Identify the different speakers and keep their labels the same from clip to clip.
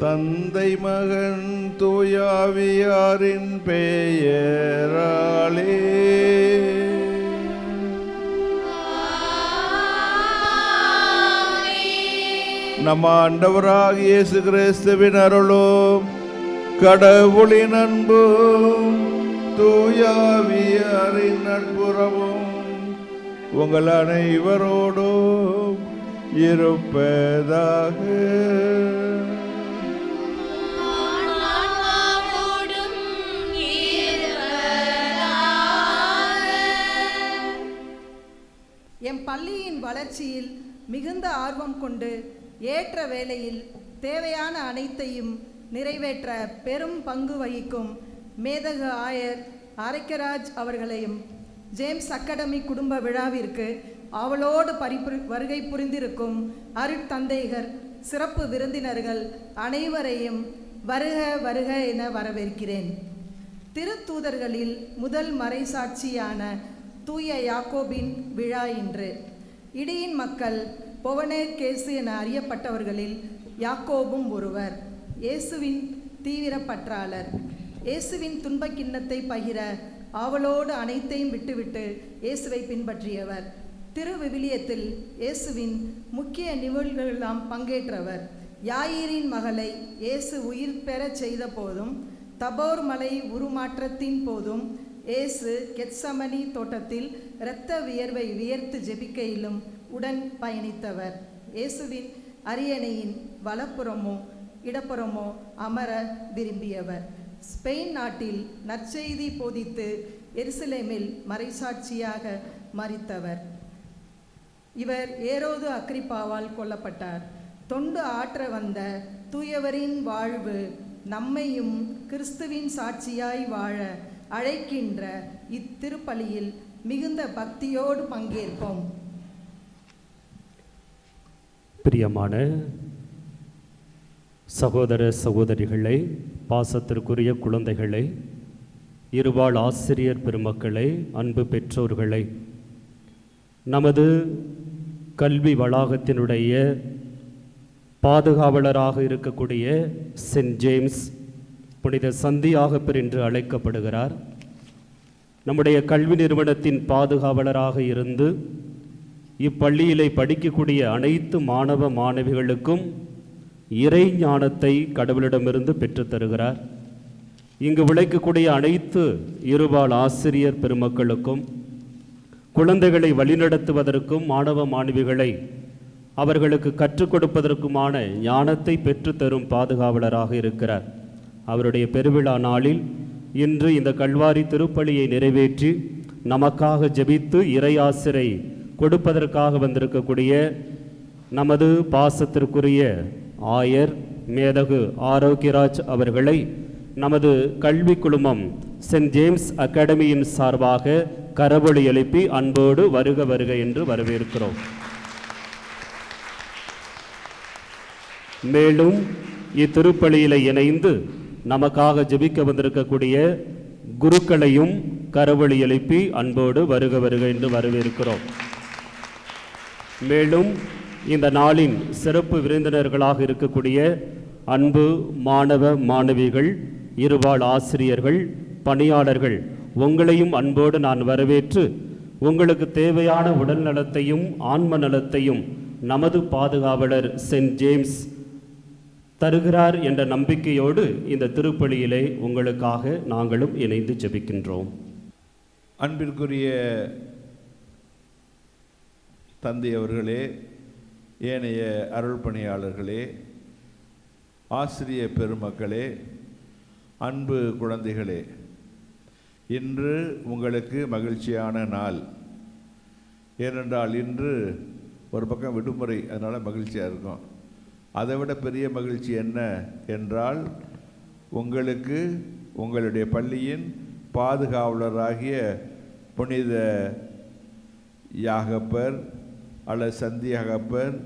Speaker 1: தந்தை மகன் தூயாவியாரின் பெயராலே நம் ஆண்டவராகிய இயேசு கிறிஸ்துவின் அருளும் கடவுளின் அன்பும் தூயாவியாரின் நட்புறவும் உங்கள் அனைவரோடும் இருப்பதாக.
Speaker 2: எம் பள்ளியின் வளர்ச்சியில் மிகுந்த ஆர்வம் கொண்டு ஏற்ற வேளையில் தேவையான அனைத்தையும் நிறைவேற்ற பெரும் பங்கு வகிக்கும் மேதகு ஆயர் அரைக்கராஜ் அவர்களையும் ஜேம்ஸ் அகாடமி குடும்ப விழாவிற்கு அவளோடு வருகை புரிந்திருக்கும் அருட்தந்தைகள், சிறப்பு விருந்தினர்கள் அனைவரையும் வருக வருக என வரவேற்கிறேன். திருத்தூதர்களில் முதல் மறைசாட்சியான தூய யாக்கோபின் விழா இன்று. இடியின் மக்கள் பொவனேர் கேசு என அறியப்பட்டவர்களில் யாக்கோபும் ஒருவர். இயேசுவின் தீவிர பற்றாளர். இயேசுவின் துன்பக் கிண்ணத்தை பகிர ஆவலோடு அனைத்தையும் விட்டுவிட்டு இயேசுவை பின்பற்றியவர். திருவிவிலியத்தில் இயேசுவின் முக்கிய நிகழ்வுகளெல்லாம் பங்கேற்றவர். யாயிரின் மகளை இயேசு உயிர் பெறச் செய்த போதும், தபோர் மலை உருமாற்றத்தின் போதும், இயேசு கெத்சமனி தோட்டத்தில் இரத்த வியர்வை வியர்த்து ஜெபிக்கையிலும் உடன் பயணித்தவர். இயேசுவின் அரியணையின் வலப்புறமோ இடப்புறமோ அமர விரும்பியவர். ஸ்பெயின் நாட்டில் நற்செய்தி போதித்து எருசலேமில் மறைசாட்சியாக மரித்தவர். இவர் ஏரோது அக்ரிப்பாவால் கொல்லப்பட்டார். தொண்டு ஆற்ற வந்த தூயவரின் வாழ்வு நம்மையும் கிறிஸ்துவின் சாட்சியாய் வாழ அழைக்கின்ற இத்திருப்பலியில் மிகுந்த பக்தியோடு பங்கேற்போம்.
Speaker 3: பிரியமான சகோதர சகோதரிகளே, பாசத்திற்குரிய குழந்தைகளே, இருபால் ஆசிரியர் பெருமக்களே, அன்பு பெற்றோர்களே, நமது கல்வி வளாகத்தினுடைய பாதுகாவலராக இருக்கக்கூடிய சென்ட் ஜேம்ஸ் புனித சந்தியாகப்பர் என்று அழைக்கப்படுகிறார். நம்முடைய கல்வி நிறுவனத்தின் பாதுகாவலராக இருந்து இப்பள்ளியிலே படிக்கக்கூடிய அனைத்து மாணவ மாணவிகளுக்கும் இறை ஞானத்தை கடவுளிடமிருந்து பெற்றுத் தருகிறார். இங்கு விளைக்கக்கூடிய அனைத்து இருபால் ஆசிரியர் பெருமக்களுக்கும் குழந்தைகளை வழிநடத்துவதற்கும் மாணவ மாணவிகளை அவர்களுக்கு கற்றுக் கொடுப்பதற்குமான ஞானத்தை பெற்றுத்தரும் பாதுகாவலராக இருக்கிறார். அவருடைய பெருவிழா நாளில் இன்று இந்த கல்வாரி திருப்பலியை நிறைவேற்றி நமக்காக ஜெபித்து இறையாசிரை கொடுப்பதற்காக வந்திருக்கக்கூடிய நமது பாசத்திற்குரிய ஆயர் மேதகு ஆரோக்கியராஜ் அவர்களை நமது கல்வி குழுமம் சென்ட் ஜேம்ஸ் அகாடமியின் சார்பாக கரவொலி எழுப்பி அன்போடு வருக வருக என்று வரவேற்கிறோம். மேலும் இத்திருப்பலியில இணைந்து நமக்காக ஜெபிக்க வந்திருக்கக்கூடிய குருக்களையும் கரவொலி எழுப்பி அன்போடு வருக வருக என்று வரவேற்கிறோம். மேலும் இந்த நாளின் சிறப்பு விருந்தினர்களாக இருக்கக்கூடிய அன்பு மாணவ மாணவிகள், இருபால் ஆசிரியர்கள், பணியாளர்கள், உங்களையும் அன்போடு நான் வரவேற்று உங்களுக்கு தேவையான உடல் நலத்தையும் ஆன்ம நலத்தையும் நமது பாதுகாவலர் சென்ட் ஜேம்ஸ் தருகிறார் என்ற நம்பிக்கையோடு இந்த திருப்பலியிலே உங்களுக்காக நாங்களும் இணைந்து ஜெபிக்கின்றோம்.
Speaker 1: அன்பிற்குரிய தந்தை அவர்களே, ஏனைய அருள் பணியாளர்களே, ஆசிரிய பெருமக்களே, அன்பு குழந்தைகளே, இன்று உங்களுக்கு மகிழ்ச்சியான நாள். ஏனென்றால் இன்று ஒரு பக்கம் விடுமுறை, அதனால் மகிழ்ச்சியாக இருக்கும். அதை விட பெரிய மகிழ்ச்சி என்ன என்றால், உங்களுக்கு உங்களுடைய பள்ளியின் பாதுகாவலராகிய புனித யாகப்பர் அல்லது சந்தியாகப்பர்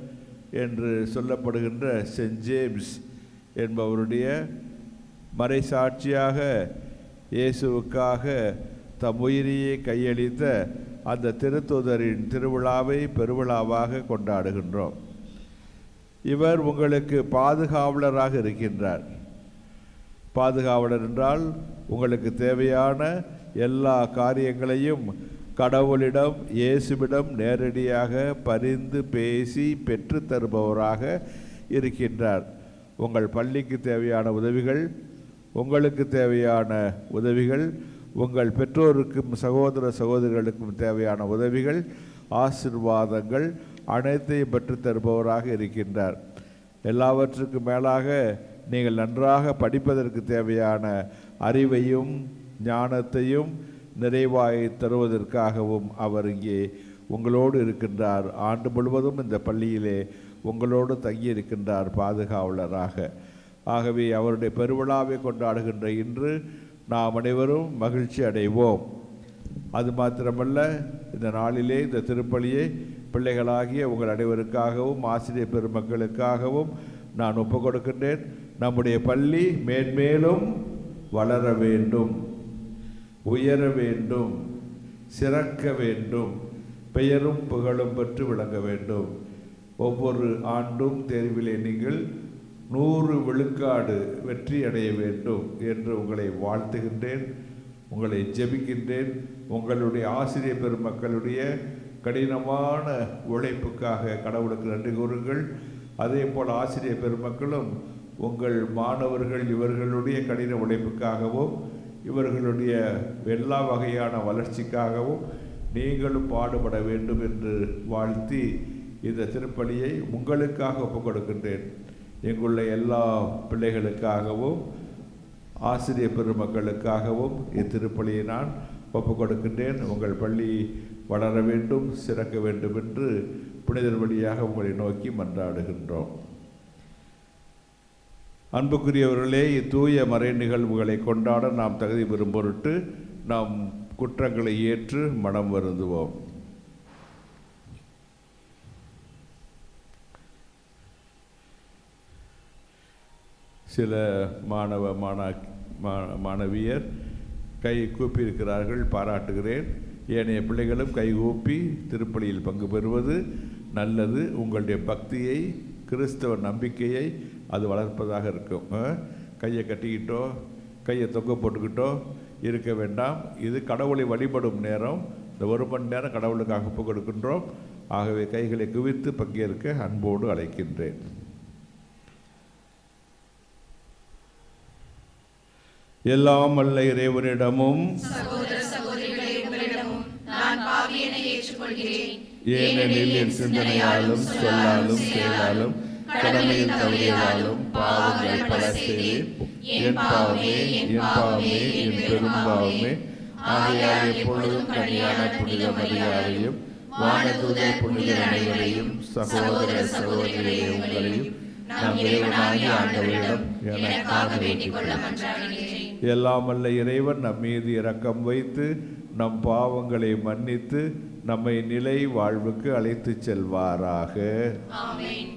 Speaker 1: என்று சொல்லப்படுகின்ற சென்ட் ஜேம்ஸ் என்பவருடைய மறைசாட்சியாக இயேசுவுக்காக தம் உயிரையே கையளித்த அந்த திருத்தூதரின் திருவிழாவை பெருவிழாவாக கொண்டாடுகின்றோம். இவர் உங்களுக்கு பாதுகாவலராக இருக்கின்றார். பாதுகாவலர் என்றால் உங்களுக்கு தேவையான எல்லா காரியங்களையும் கடவுளிடம் இயேசுவிடம் நேரடியாக பரிந்து பேசி பெற்று தருபவராக இருக்கின்றார். உங்கள் பள்ளிக்கு தேவையான உதவிகள், உங்களுக்கு தேவையான உதவிகள், உங்கள் பெற்றோருக்கும் சகோதர சகோதரிகளுக்கும் தேவையான உதவிகள், ஆசீர்வாதங்கள் அனைத்தையும் பெற்றுத் தருபவராக இருக்கின்றார். எல்லாவற்றுக்கும் மேலாக நீங்கள் நன்றாக படிப்பதற்கு தேவையான அறிவையும் ஞானத்தையும் நிறைவாய் தருவதற்காகவும் அவர் இங்கே உங்களோடு இருக்கின்றார். ஆண்டு முழுவதும் இந்த பள்ளியிலே உங்களோடு தங்கியிருக்கின்றார் பாதுகாவலராக. ஆகவே அவருடைய பெருவிழாவை கொண்டாடுகின்ற இன்று நாம் அனைவரும் மகிழ்ச்சி அடைவோம். அது மாத்திரமல்ல, இந்த நாளிலே இந்த திருப்பலியை பிள்ளைகளாகிய உங்கள் அனைவருக்காகவும் ஆசிரியர் பெருமக்களுக்காகவும் நான் ஒப்புக் கொடுக்கின்றேன். நம்முடைய பள்ளி மேன்மேலும் வளர வேண்டும், உயர வேண்டும், சிறக்க வேண்டும், பெயரும் புகழும் பெற்று விளங்க வேண்டும். ஒவ்வொரு ஆண்டும் தேர்விலே நீங்கள் 100 விழுக்காடு வெற்றி அடைய வேண்டும் என்று உங்களை வாழ்த்துகின்றேன், உங்களை ஜெபிக்கின்றேன். உங்களுடைய ஆசிரியர் பெருமக்களுடைய கடினமான உழைப்புக்காக கடவுளுக்கு நன்றி கூறுங்கள். அதே போல் ஆசிரியர் பெருமக்களும் உங்கள் மாணவர்கள் இவர்களுடைய கடின உழைப்புக்காகவும் இவர்களுடைய எல்லா வகையான வளர்ச்சிக்காகவும் நீங்களும் பாடுபட வேண்டும் என்று வாழ்த்தி இந்த திருப்பலியை உங்களுக்காக ஒப்புக் கொடுக்கின்றேன். இங்குள்ள எல்லா பிள்ளைகளுக்காகவும் ஆசிரியர் பெருமக்களுக்காகவும் இத்திருப்பலியை நான் ஒப்புக் கொடுக்கின்றேன். உங்கள் பள்ளி வளர வேண்டும், சிறக்க வேண்டும் என்று புனிதர் வழியாக உங்களை நோக்கி மன்றாடுகின்றோம். அன்புக்குரியவர்களே, இத்தூய மறை நிகழ்வுகளை கொண்டாட நாம் தகுதி பெறும் பொருட்டு நாம் குற்றங்களை ஏற்று மனம் வருந்துவோம். சில மாணவியர் கை கூப்பியிருக்கிறார்கள், பாராட்டுகிறேன். ஏனைய பிள்ளைகளும் கைகூப்பி திருப்பலியில் பங்கு பெறுவது நல்லது. உங்களுடைய பக்தியை, கிறிஸ்தவ நம்பிக்கையை அது வளர்ப்பதாக இருக்கும். கையை கட்டிக்கிட்டோ கையை தொங்க போட்டுக்கிட்டோ இருக்க வேண்டாம். இது கடவுளை வழிபடும் நேரம். இந்த 1 மணி நேரம் கடவுளுக்காக ஒப்புக் கொடுக்கின்றோம். ஆகவே கைகளை குவித்து பங்கேற்க அன்போடு அழைக்கின்றேன். எல்லாம் வல்ல இறைவனிடமும் ஏனெனில் என் சிந்தனையாலும் சொல்லாலும் செயலாலும் கடமையில் தவறியதாலும் பாவங்கள் பல செய்தேன். என் பாவமே, என் பாவமே, என் பெரும் பாவமே. ஆகையால் எப்பொழுதும் கனியான புனித மரியாதையும் வானதூதர் புனிதர் அனைவரையும் சகோதர சகோதரிகளை உங்களையும் நம் இறைவனாகிய ஆண்டவரிடம் எனக்காக வேண்டிக் கொள்ள மன்றாடுகிறேன். எல்லாம் வல்ல இறைவன் நம் மீது இரக்கம் வைத்து நம் பாவங்களை மன்னித்து நம்மை நிலை வாழ்வுக்கு அழைத்து செல்வாராக. ஆமென்.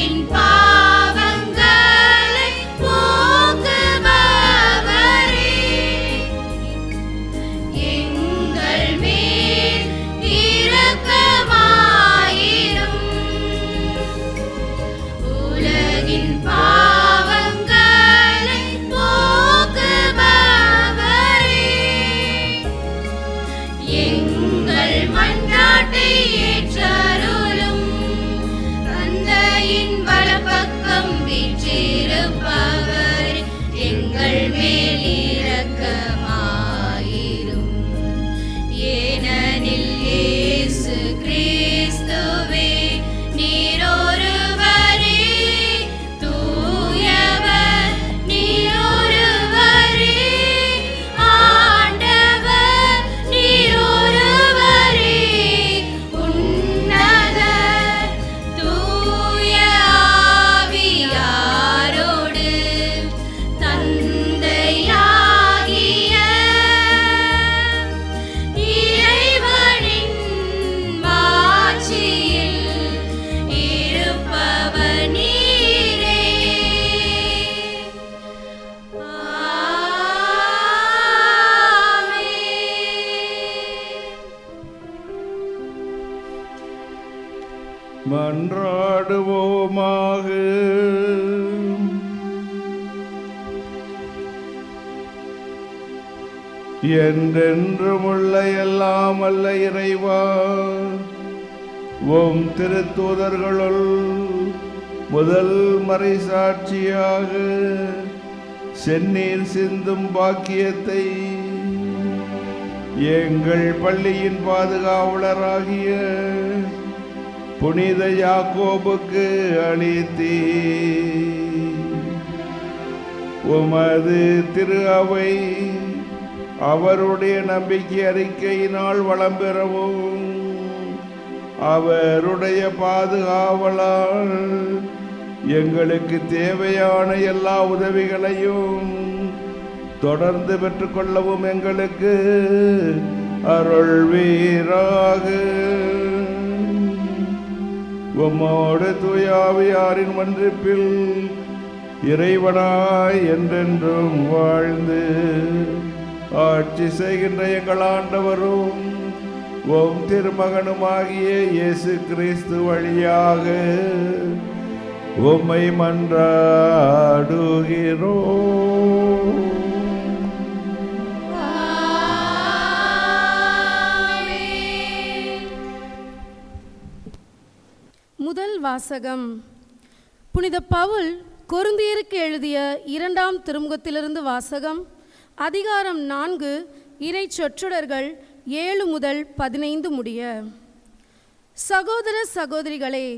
Speaker 4: உலகின் பாவங்களை போக்குபவரே, எங்கள் மேல் இரக்கமாயிரும். உலகின் பாவங்களை போக்குபவரே, எங்கள் மன்றாட்டை ஏற்றருளும். தந்தையின் வலப்பக்கம் வீற்றிருப்பவர் எங்கள் மேல் இரக்கமாயிரும். ஏனெனில் இயேசு கிறிஸ்துவே நீரொருவரே தூயவர், நீரொருவரே ஆண்டவர், நீரொருவரே உன்னதர். தூய ஆவியாரோடு தந்தையாகிய இறைவனின் மாட்சியில் இருப்பவர் நீரே. ஆமென்.
Speaker 1: மன்றாடுவோமாக. என்றென்றுமுள்ள எல்லாம் அல்ல இறைவா, உம் திருத்தூதர்களுள் முதல் மறைசாட்சியாக செந்நீர் சிந்தும் பாக்கியத்தை எங்கள் பள்ளியின் பாதுகாவலராகிய புனித யாக்கோபுக்கு அளித்தீர். உமது திரு அவை அவருடைய நம்பிக்கை அறிக்கையினால் வளம் பெறவும், அவருடைய பாதுகாவலால் எங்களுக்கு தேவையான எல்லா உதவிகளையும் தொடர்ந்து பெற்றுக்கொள்ளவும் எங்களுக்கு அருள்வீராக. உம்மோடு தூய ஆவியாரின் மன்றிப்பில் இறைவனாய் என்றென்றும் வாழ்ந்து ஆட்சி செய்கின்ற எங்கள் ஆண்டவரும் உம் திருமகனுமாகிய இயேசு கிறிஸ்து வழியாக உம்மை மன்றாடுகிறோம்.
Speaker 5: முதல் வாசகம். புனித பவுல் கொரிந்தியருக்கு எழுதிய 2ஆம் திருமுகத்திலிருந்து வாசகம். அதிகாரம் 4, இறை சொற்றொடர்கள் 7 முதல் 15 முடிய. சகோதர சகோதரிகளே,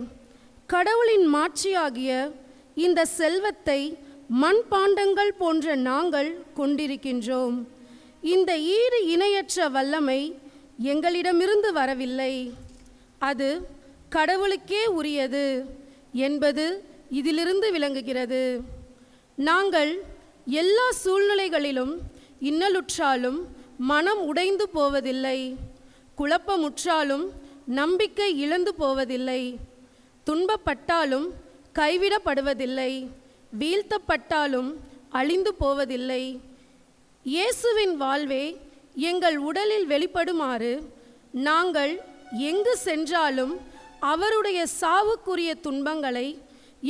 Speaker 5: கடவுளின் மாட்சியாகிய இந்த செல்வத்தை மண்பாண்டங்கள் போன்ற நாங்கள் கொண்டிருக்கின்றோம். இந்த ஈடு இணையற்ற வல்லமை எங்களிடமிருந்து வரவில்லை, அது கடவுளுக்கே உரியது என்பது இதிலிருந்து விளங்குகிறது. நாங்கள் எல்லா சூழ்நிலைகளிலும் இன்னலுற்றாலும் மனம் உடைந்து போவதில்லை, குழப்பமுற்றாலும் நம்பிக்கை இழந்து போவதில்லை, துன்பப்பட்டாலும் கைவிடப்படுவதில்லை, வீழ்த்தப்பட்டாலும் அழிந்து போவதில்லை. இயேசுவின் வாழ்வே எங்கள் உடலில் வெளிப்படுமாறு நாங்கள் எங்கு சென்றாலும் அவருடைய சாவுக்குரிய துன்பங்களை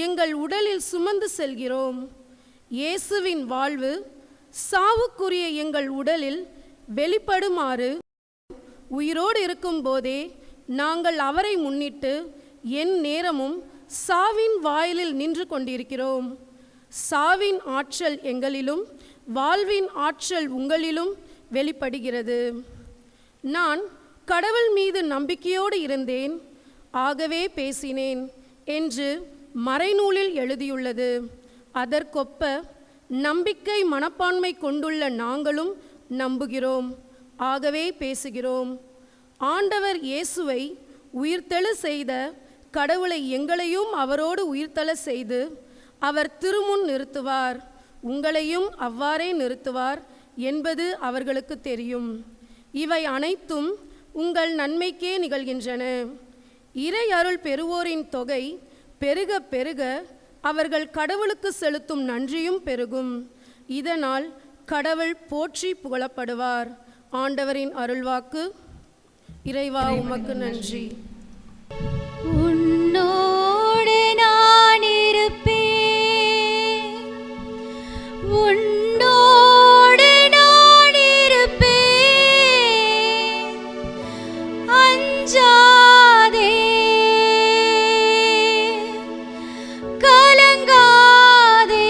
Speaker 5: எங்கள் உடலில் சுமந்து செல்கிறோம். இயேசுவின் வாழ்வு சாவுக்குரிய எங்கள் உடலில் வெளிப்படுமாறு உயிரோடு இருக்கும்போதே நாங்கள் அவரை முன்னிட்டு என் நேரமும் சாவின் வாயிலில் நின்று கொண்டிருக்கிறோம். சாவின் ஆற்றல் எங்களிலும் வாழ்வின் ஆற்றல் உங்களிலும் வெளிப்படுகிறது. நான் கடவுள் மீது நம்பிக்கையோடு இருந்தேன், ஆகவே பேசினேன் என்று மறைநூலில் எழுதியுள்ளது. அதற்கொப்ப நம்பிக்கை மனப்பான்மை கொண்டுள்ள நாங்களும் நம்புகிறோம், ஆகவே பேசுகிறோம். ஆண்டவர் இயேசுவை உயிர்த்தெழ செய்த கடவுளை எங்களையும் அவரோடு உயிர்த்தெழ செய்து அவர் திருமுன் நிறுத்துவார், உங்களையும் அவ்வாறே நிறுத்துவார் என்பது அவர்களுக்கு தெரியும். இவை அனைத்தும் உங்கள் நன்மைக்கே நிகழ்கின்றன. இறை அருள் பெறுவோரின் தொகை பெருக பெருக அவர்கள் கடவுளுக்கு செலுத்தும் நன்றியும் பெருகும். இதனால் கடவுள் போற்றி புகழப்படுவார். ஆண்டவரின் அருள்வாக்கு. இறைவா உமக்கு நன்றி.
Speaker 4: உன்னோடு நான் இருப்பேன், உன்னோடு நான் இருப்பேன், அஞ்சாதே கலங்காதே.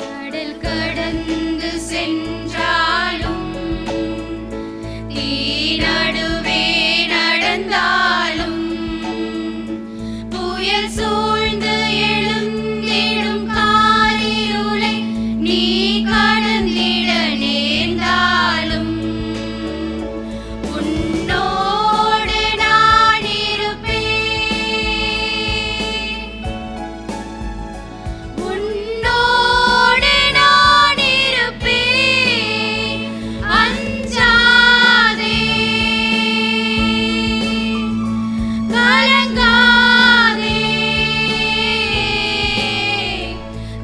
Speaker 4: கடல் கடந்து சென்றாலும், தீ நடுவே நடந்தாலும், புயல் சூழ்ந்து எழுந்திடும் காரிருளை நீ கடந்திட நேர்ந்தாலும், உன்னோடு நான் இருப்பேன், உன்னோடு நான் இருப்பேன், அஞ்சாதே கலங்காதே.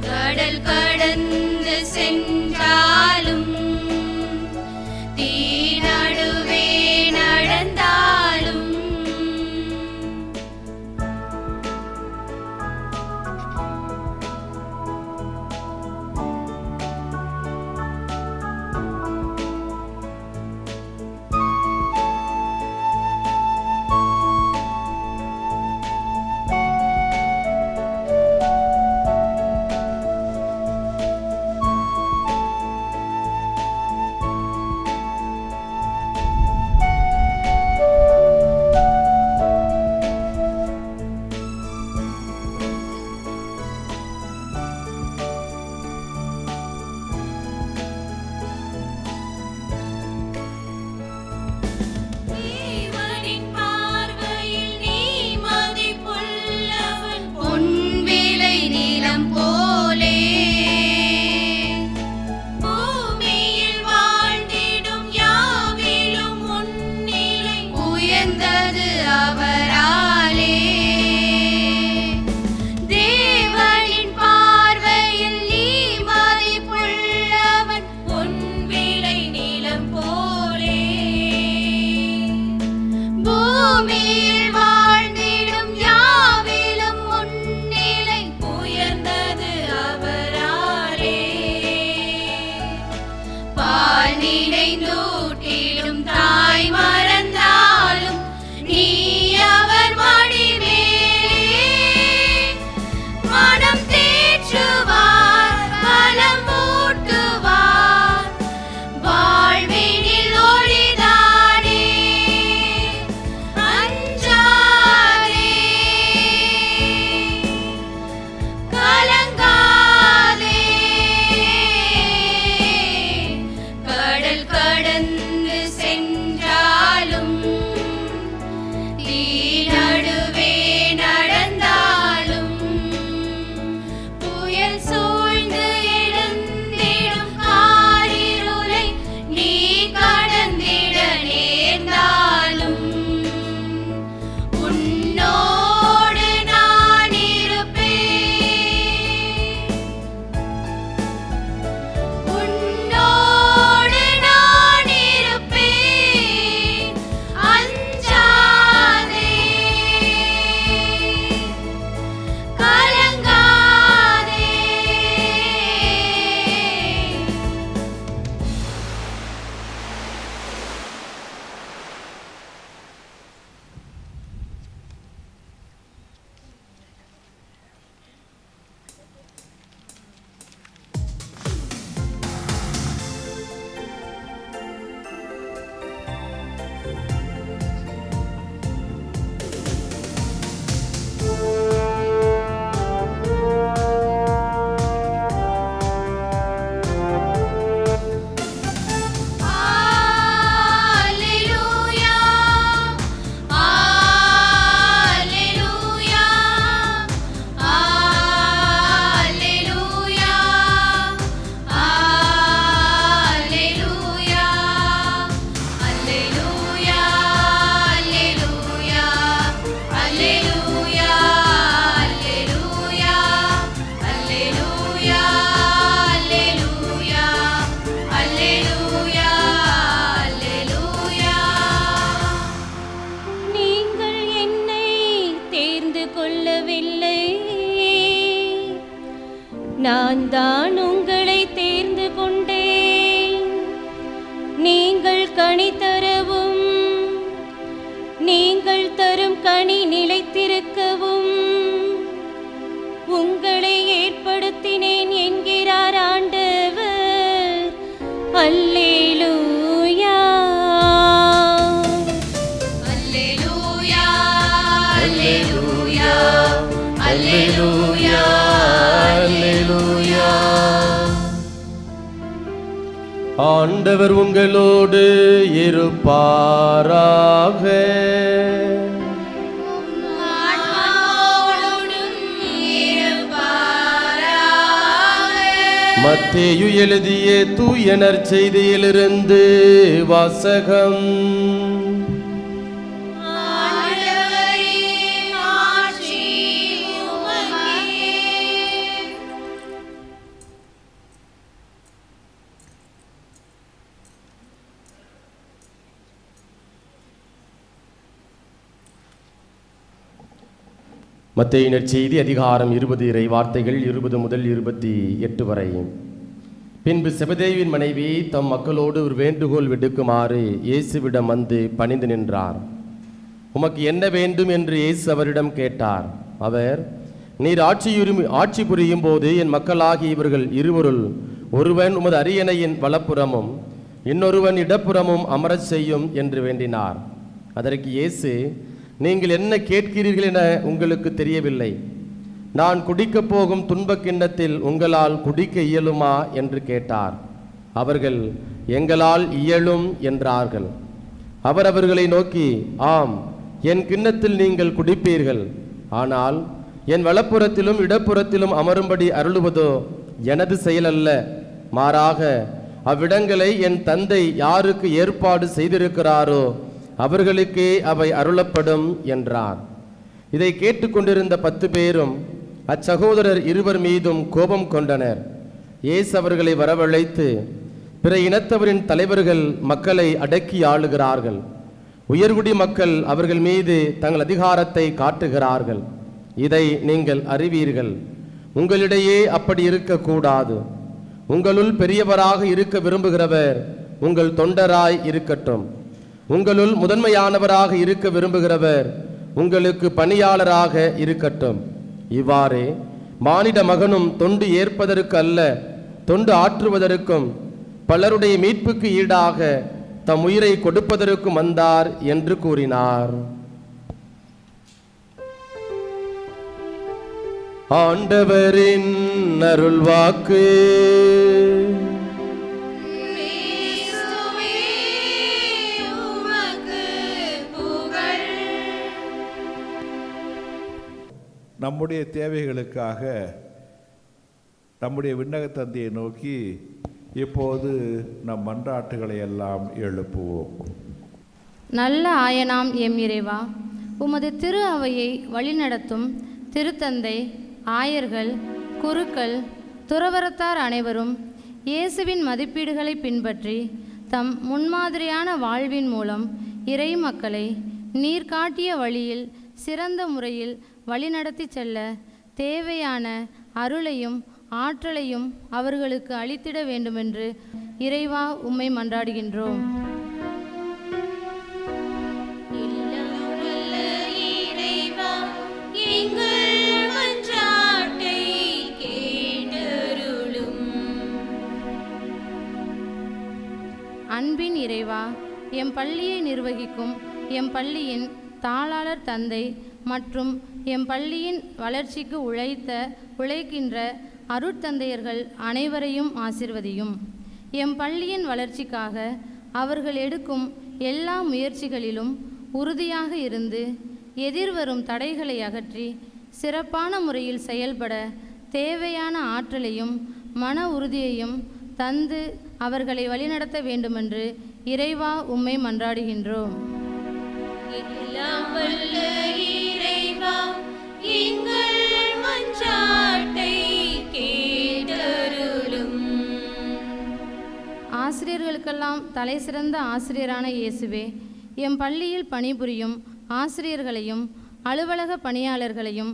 Speaker 4: கடல் கடந்து சென்றாலும், தீ நடுவே நடந்தாலும், தேவனின் பார்வையில் நீ மதிப்புள்ளவன், பொன் விலை நிலம் போலே. பூமியில் வாழ்ந்திடும் யாவிலும் உன்னிலை உயர்ந்தது அவராலே. தேவனின் பார்வையில் நீ மதிப்புள்ளவன், பொன் விலை நிலம் போலே. பூமியில் வாழ்ந்திடும் யாவிலும் உன்னிலை உயர்ந்தது அவராலே. பால் நினைந்தூட்டிடும் தாய் மறந்தாலும், நீ அவர் மடிமேலே மனம் தேற்றுவார், பலம் ஊட்டுவார், வாழ்வினில் ஒளிதானே. அஞ்சாதே
Speaker 6: நான் தான் உங்களை தேர்ந்து கொண்டேன். நீங்கள் கனி தரவும், நீங்கள் தரும் கனி நிலைத்திருக்கவும் உங்களை ஏற்படுத்தினேன் என்கிறார் ஆண்டவர். அல்லேலூயா,
Speaker 4: அல்லேலூயா, அல்லேலூயா,
Speaker 1: அல்லேலூயா, அல்லேலூயா.
Speaker 7: ஆண்டவர் உங்களோடு இருப்பாராக.
Speaker 4: ஆன்மாவோடும் இருப்பாராக.
Speaker 7: மத்தேயு எழுதிய தூய நற்செய்தியிலிருந்து வாசகம்.
Speaker 4: ஆண்டவரே, மாட்சி உமக்கே.
Speaker 7: மத்தேயு நற்செய்தி அதிகாரம் 20 இறை வார்த்தைகள் 20 முதல் 28 வரை. பின்பு செபதேவின் மனைவி தம் மக்களோடு ஒரு வேண்டுகோள் விடுக்குமாறு இயேசுவிடம் வந்து பணிந்து நின்றார். உமக்கு என்ன வேண்டும் என்று இயேசு அவரிடம் கேட்டார். அவர், நீர் ஆட்சி புரியும் போது என் மக்களாகி இவர்கள் இருவருள் ஒருவன் உமது அரியணையின் வலப்புறமும் இன்னொருவன் இடப்புறமும் அமரச் செய்யும் என்று வேண்டினார். அதற்கு இயேசு, நீங்கள் என்ன கேட்கிறீர்கள் என உங்களுக்கு தெரியவில்லை. நான் குடிக்கப் போகும் துன்பக் கிண்ணத்தில் உங்களால் குடிக்க இயலுமா என்று கேட்டார். அவர்கள், எங்களால் இயலும் என்றார்கள். அவர் அவர்களை நோக்கி, ஆம், என் கிண்ணத்தில் நீங்கள் குடிப்பீர்கள். ஆனால் என் வலப்புறத்திலும் இடப்புறத்திலும் அமரும்படி அருளுவதோ எனது செயலல்ல. மாறாக அவ்விடங்களை என் தந்தை யாருக்கு ஏற்பாடு செய்திருக்கிறாரோ அவர்களுக்கே அவை அருளப்படும் என்றார். இதை கேட்டுக்கொண்டிருந்த 10 பேரும் அச்சகோதரர் இருவர் மீதும் கோபம் கொண்டனர். இயேசு அவர்களை வரவழைத்து, பிற இனத்தவரின் தலைவர்கள் மக்களை அடக்கி ஆளுகிறார்கள். உயர்குடி மக்கள் அவர்கள் மீது தங்கள் அதிகாரத்தை காட்டுகிறார்கள். இதை நீங்கள் அறிவீர்கள். உங்களிடையே அப்படி இருக்கக்கூடாது. உங்களுள் பெரியவராக இருக்க விரும்புகிறவர் உங்கள் தொண்டராய் இருக்கட்டும். உங்களுள் முதன்மையானவராக இருக்க விரும்புகிறவர் உங்களுக்கு பணியாளராக இருக்கட்டும். இவ்வாறே மானிட மகனும் தொண்டு ஏற்பதற்கு அல்ல, தொண்டு ஆற்றுவதற்கும் பலருடைய மீட்புக்கு ஈடாக தம் உயிரை கொடுப்பதற்கும் வந்தார் என்று கூறினார். ஆண்டவரின் அருள்வாக்கு.
Speaker 4: கிறிஸ்துவே, உமக்கு புகழ்.
Speaker 1: நம்முடைய தேவைகளுக்காக நம்முடைய விண்ணக தந்தையை நோக்கி இப்போது நம் மன்றாட்டுகளை எல்லாம் எழுப்புவோம்.
Speaker 6: நல்ல ஆயனாம் எம் இறைவா, உமது திரு அவையை வழிநடத்தும் திருத்தந்தை, ஆயர்கள், குருக்கள், துறவரத்தார் அனைவரும் இயேசுவின் மதிப்பீடுகளை பின்பற்றி தம் முன்மாதிரியான வாழ்வின் மூலம் இறை மக்களை நீர் காட்டிய வழியில் சிறந்த முறையில் வழிநடத்தி செல்ல தேவையான அருளையும் ஆற்றலையும் அவர்களுக்கு அளித்திட வேண்டுமென்று இறைவா உம்மை மன்றாடுகின்றோம்.
Speaker 4: இறைவா, எங்கள் மன்றாட்டை கேட்டருளும்.
Speaker 6: அன்பின் இறைவா, எம் பள்ளியை நிர்வகிக்கும் எம் பள்ளியின் தாளாளர் தந்தை மற்றும் எம் பள்ளியின் வளர்ச்சிக்கு உழைக்கின்ற அருட்தந்தையர்கள் அனைவரையும் ஆசிர்வதியும். எம் பள்ளியின் வளர்ச்சிக்காக அவர்கள் எடுக்கும் எல்லா முயற்சிகளிலும் உறுதியாக இருந்து எதிர்வரும் தடைகளை அகற்றி சிறப்பான முறையில் செயல்பட தேவையான ஆற்றலையும் மன உறுதியையும் தந்து அவர்களை வழிநடத்த வேண்டுமென்று இறைவா உம்மை மன்றாடுகின்றோம்.
Speaker 4: எல்லாம் வல்ல இறைவா, எங்கள் மன்றாட்டை கேட்டருளும்.
Speaker 6: ஆசிரியர்களுக்கெல்லாம் தலை சிறந்த ஆசிரியரான இயேசுவே, எம் பள்ளியில் பணிபுரியும் ஆசிரியர்களையும் அலுவலக பணியாளர்களையும்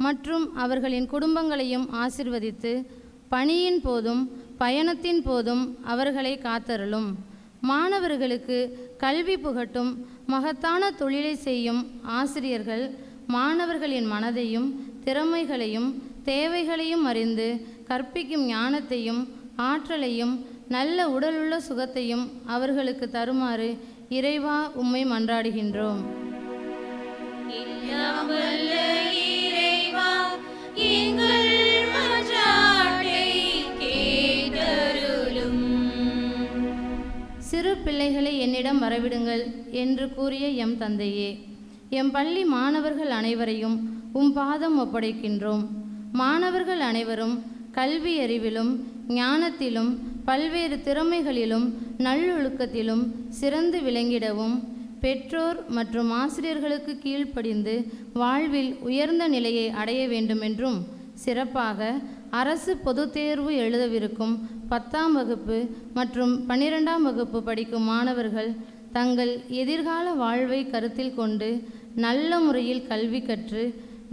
Speaker 6: மற்றும் அவர்களின் குடும்பங்களையும் ஆசிர்வதித்து பணியின் போதும் பயணத்தின் போதும் அவர்களை காத்தருளும். மாணவர்களுக்கு கல்வி புகட்டும் மகத்தான தொழிலை செய்யும் ஆசிரியர்கள் மாணவர்களின் மனதையும் திறமைகளையும் தேவைகளையும் அறிந்து கற்பிக்கும் ஞானத்தையும் ஆற்றலையும் நல்ல உடலுள்ள சுகத்தையும் அவர்களுக்கு தருமாறு இறைவா உம்மை மன்றாடுகின்றோம்.
Speaker 4: எல்லாம் வல்ல இறைவா, எங்கள் மன்றாட்டை கேட்டருளும்.
Speaker 6: சிறு பிள்ளைகளை என்னிடம் வரவிடுங்கள் என்று கூறிய எம் தந்தையே, எம் பள்ளி மாணவர்கள் அனைவரையும் உம் பாதம் ஒப்படைக்கின்றோம். மாணவர்கள் அனைவரும் கல்வி அறிவிலும் ஞானத்திலும் பல்வேறு திறமைகளிலும் நல்லொழுக்கத்திலும் சிறந்து விளங்கிடவும், பெற்றோர் மற்றும் ஆசிரியர்களுக்கு கீழ்ப்படிந்து வாழ்வில் உயர்ந்த நிலையை அடைய வேண்டுமென்றும், சிறப்பாக அரசு பொதுத் தேர்வு எழுதவிருக்கும் 10ஆம் வகுப்பு மற்றும் 12ஆம் வகுப்பு படிக்கும் மாணவர்கள் தங்கள் எதிர்கால வாழ்வை கருத்தில் கொண்டு நல்ல முறையில் கல்வி கற்று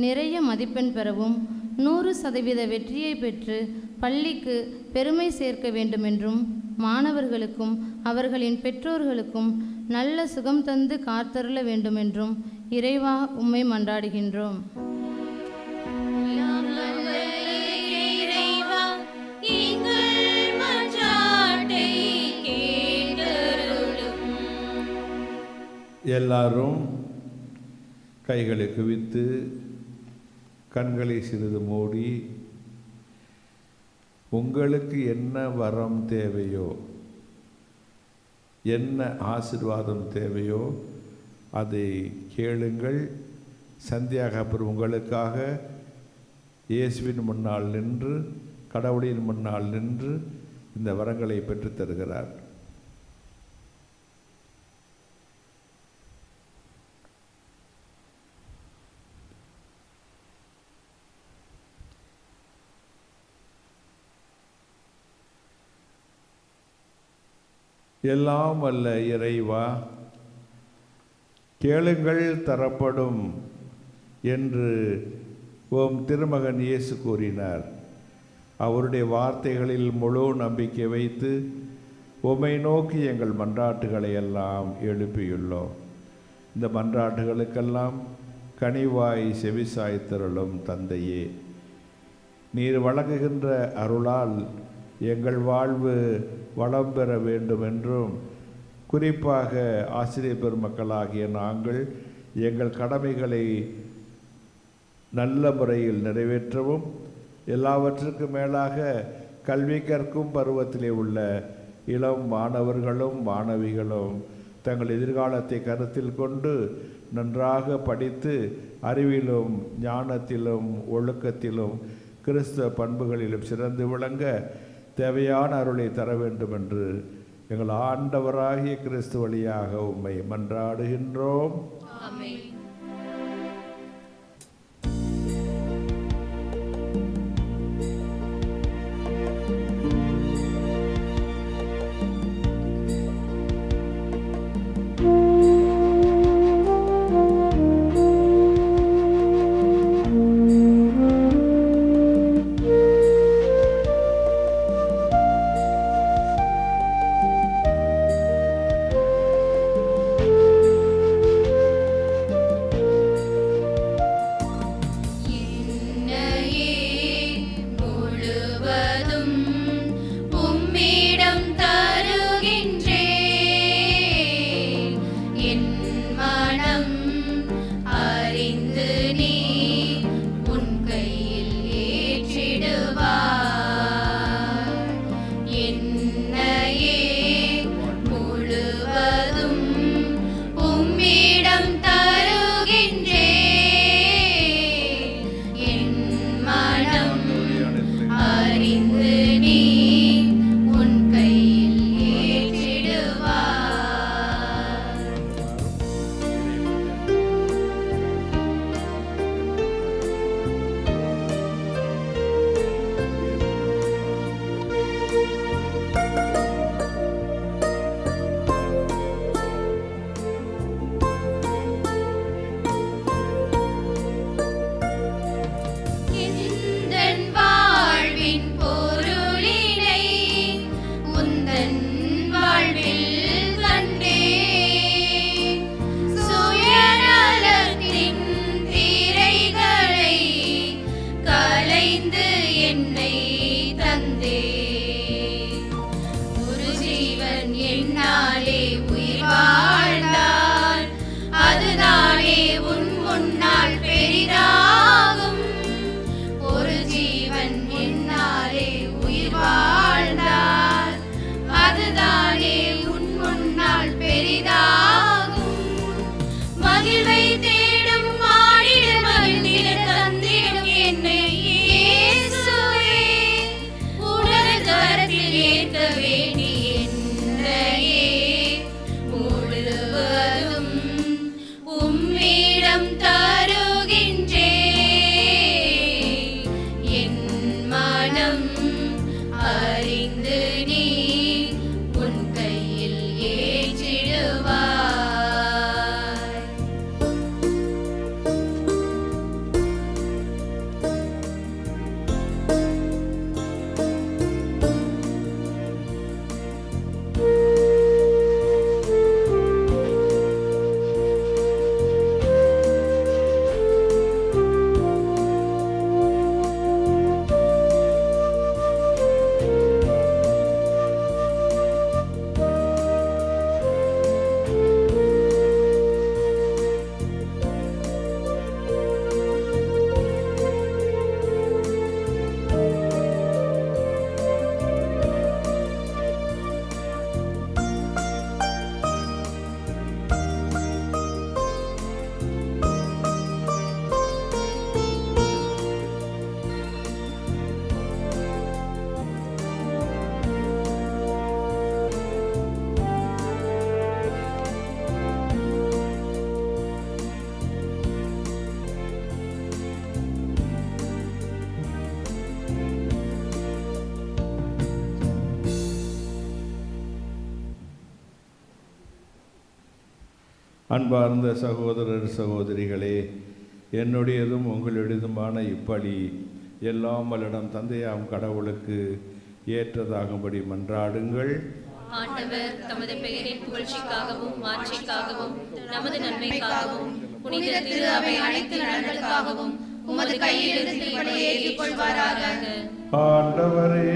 Speaker 6: நிறைய மதிப்பெண் பெறவும் 100% வெற்றியை பெற்று பள்ளிக்கு பெருமை சேர்க்க வேண்டுமென்றும், மாணவர்களுக்கும் அவர்களின் பெற்றோர்களுக்கும் நல்ல சுகம் தந்து காத்தருள வேண்டுமென்றும் இறைவா உம்மை மன்றாடுகின்றோம்.
Speaker 4: எல்லாம் வல்ல இறைவா, எங்கள் மன்றாட்டை கேட்டருளும்.
Speaker 1: எல்லாரும் கைகளை குவித்து கண்களை சிறிது மூடி உங்களுக்கு என்ன வரம் தேவையோ, என்ன ஆசீர்வாதம் தேவையோ அதை கேளுங்கள். சந்தியாகப்பர் உங்களுக்காக இயேசுவின் முன்னால் நின்று, கடவுளின் முன்னால் நின்று இந்த வரங்களை பெற்றுத் தருகிறார். எல்லாம் வல்ல இறைவா, கேளுங்கள் தரப்படும் என்று உம் திருமகன் இயேசு கூறினார். அவருடைய வார்த்தைகளில் முழு நம்பிக்கை வைத்து உம்மை நோக்கி எங்கள் மன்றாட்டுகளை எல்லாம் எழுப்பியுள்ளோம். இந்த மன்றாட்டுகளுக்கெல்லாம் கனிவாய் செவிசாய்த்தருளும் தந்தையே, நீர் வழங்குகின்ற அருளால் எங்கள் வாழ்வு வளம் பெற வேண்டும் என்றும், குறிப்பாக ஆசிரியர் பெருமக்களாகிய நாங்கள் எங்கள் கடமைகளை நல்ல முறையில் நிறைவேற்றவும், எல்லாவற்றுக்கும் மேலாக கல்வி கற்கும் பருவத்திலே உள்ள இளம் மாணவர்களும் மாணவிகளும் தங்கள் எதிர்காலத்தை கருத்தில் கொண்டு நன்றாக படித்து அறிவிலும் ஞானத்திலும் ஒழுக்கத்திலும் கிறிஸ்தவ பண்புகளிலும் சிறந்து விளங்க தேவையான அருளை தர வேண்டும் என்று எங்கள் ஆண்டவராகிய கிறிஸ்து வழியாக உம்மை மன்றாடுகின்றோம்.
Speaker 4: ஆமென்.
Speaker 1: அன்பார்ந்த சகோதரர் சகோதரிகளே, என்னுடையதும் உங்களுடையதுமான இப்பலி எல்லாம் வல்லிடம் தந்தையாம் கடவுளுக்கு ஏற்றதாகும்படி மன்றாடுங்கள்.
Speaker 8: ஆண்டவர் தமது பெயரின் புகழ்ச்சிக்காகவும் மாட்சிக்காகவும் நமது நன்மைக்காகவும் புனித திரு அவை அனைத்து நலன்களுக்காகவும் உமது கையிலிருந்து இப்படியே ஏற்றுக்கொள்வாராக.
Speaker 1: ஆண்டவரே,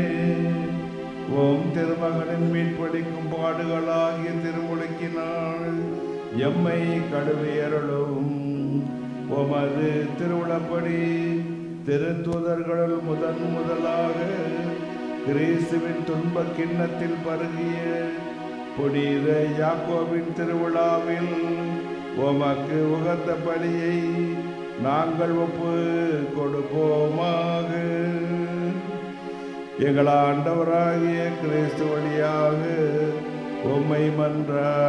Speaker 1: ஓம் திருமகனின் மீட்பளிக்கும் பாடுகளாகிய திருமுழுக்கினால் எம்மை கழுவியருளும். உமது திருவுளப்படி திருத்தூதர்களுள் முதலாக கிறிஸ்துவின் துன்பக் கிண்ணத்தில் பருகிய புனித யாக்கோபின் திருவிழாவில் உமக்கு உகந்த பலியை நாங்கள் ஒப்பு கொடுப்போமாக. எங்கள் ஆண்டவராகிய கிறிஸ்து வழியாக உம்மை மன்றாடுகின்றோம்.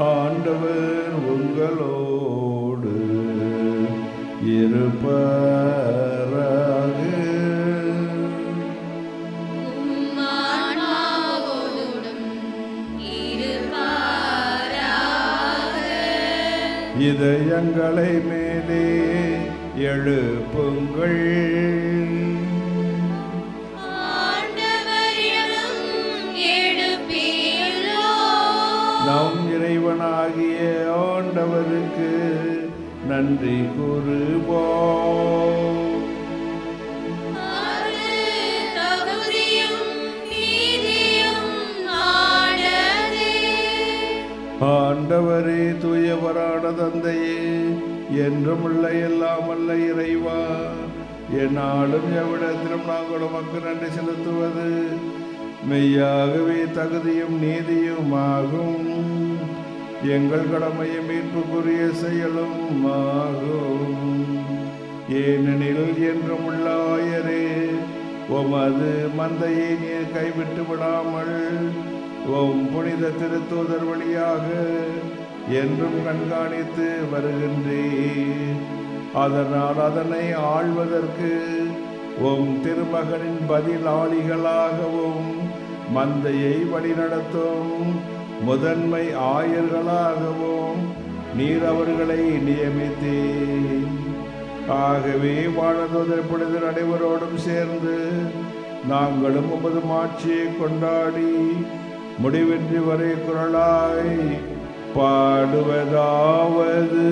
Speaker 1: ஆண்டவர் உங்களோடு இருப்பாராக. இதயங்களை மேலே எழுப்புங்கள். நம் இறைவனாகிய ஆண்டவருக்கு நன்றி கூறுவோம். ஆண்டவரே, தூயவரான தந்தையே, என்றும் உள்ள எல்லாம் அல்ல இறைவா, என்னாலும் எவ்விடத்திலும் நாங்கள் உமக்கு நன்றி செலுத்துவது மெய்யாகவே தகுதியும் நீதியுமாகும். எங்கள் கடமையும் மீட்புக்குரிய செயலும் ஆகும். ஏனெனில் என்றும் உள்ள ஆயரே, உமது மந்தையை நீர் கைவிட்டு விடாமல் உம் புனித திருத்தூதர் வழியாக என்றும் கண்காணித்து வருகின்றீர். அதனால் அதனை ஆள்வதற்கு உம் திருமகனின் பதிலாளிகளாகவும் மந்தையை வழிநடத்தும் முதன்மை ஆயர்களாகவும் நீர் அவர்களை நியமித்தீர். ஆகவே வானதூதர் புனிதர் அனைவரோடும் சேர்ந்து நாங்களும் உமது மாட்சியை கொண்டாடி முடிவின்றி வரை குரலாய் பாடுவதாவது: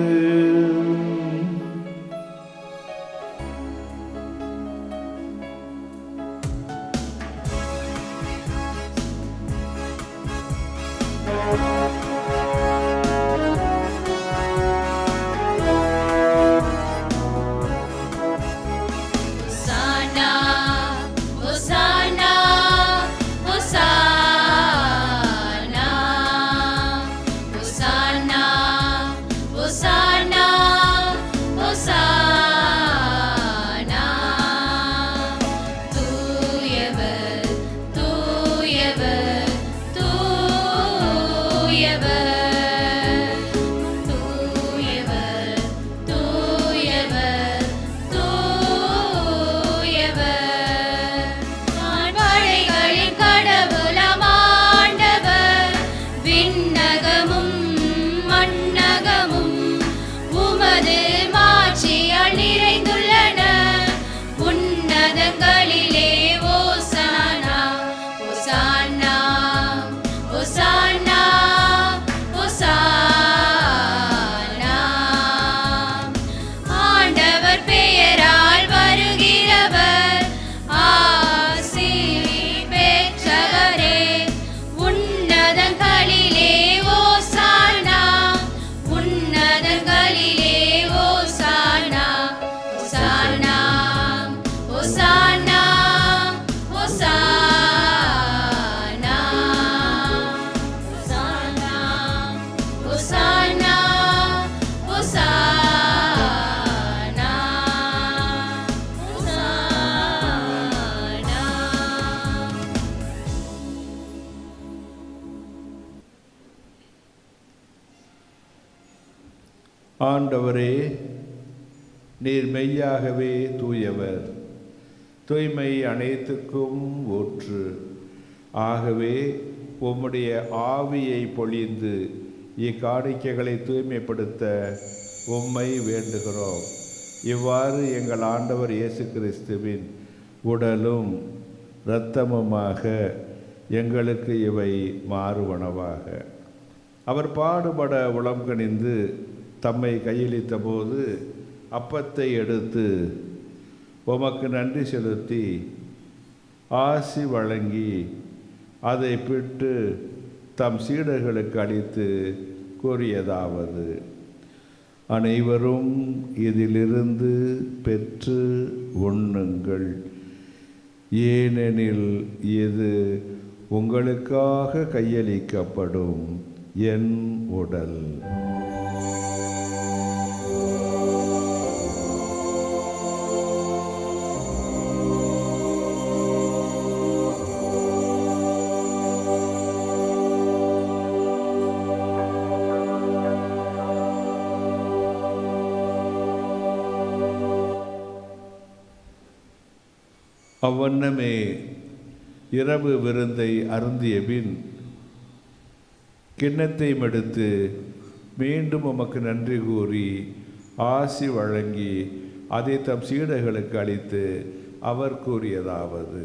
Speaker 1: ஆண்டவரே, நீர் மெய்யாகவே தூயவர், தூய்மை அனைத்துக்கும் ஊற்று. ஆகவே உம்முடைய ஆவியை பொழிந்து இக்காணிக்கைகளை தூய்மைப்படுத்த உம்மை வேண்டுகிறோம். இவ்வாறு எங்கள் ஆண்டவர் இயேசு கிறிஸ்துவின் உடலும் இரத்தமுமாக எங்களுக்கு இவை மாறுவனவாக. அவர் பாடுபட உளம் கனிந்து தம்மை கையளித்த போது அப்பத்தை எடுத்து உமக்கு நன்றி செலுத்தி ஆசி வழங்கி அதை பிட்டு தம் சீடர்களுக்கு அளித்து கூறியதாவது: அனைவரும் இதிலிருந்து பெற்று உண்ணுங்கள், ஏனெனில் இது உங்களுக்காக கையளிக்கப்படும் என் உடல். அவ்வண்ணமே இரவு விருந்தை அருந்திய பின் கிண்ணத்தை எடுத்து மீண்டும் உமக்கு நன்றி கூறி ஆசி வழங்கி அதை தம் சீடர்களுக்கு அளித்து அவர் கூறியதாவது: